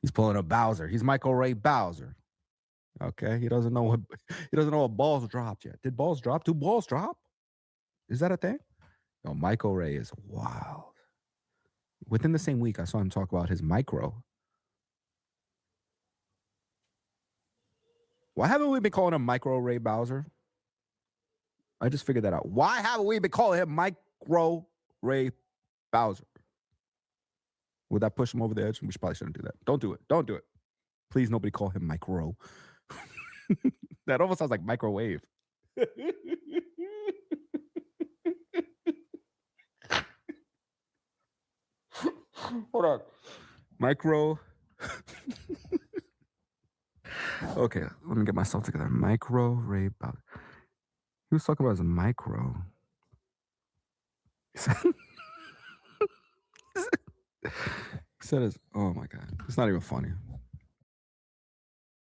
He's pulling a Bowzer. He's Michael Ray Bowzer. Okay, he doesn't know what balls dropped yet. Did balls drop? Do balls drop? Is that a thing? No, Michael Ray is wild. Within the same week, I saw him talk about his micro. Why haven't we been calling him Micro Ray Bowzer? I just figured that out. Why haven't we been calling him Micro Ray Bowzer? Would that push him over the edge? We probably shouldn't do that. Don't do it. Don't do it. Please, nobody call him Micro. That almost sounds like microwave. Hold on. Micro. Okay, let me get myself together. Micro Ray Bowzer. He was talking about his micro. He said his, oh my God. It's not even funny.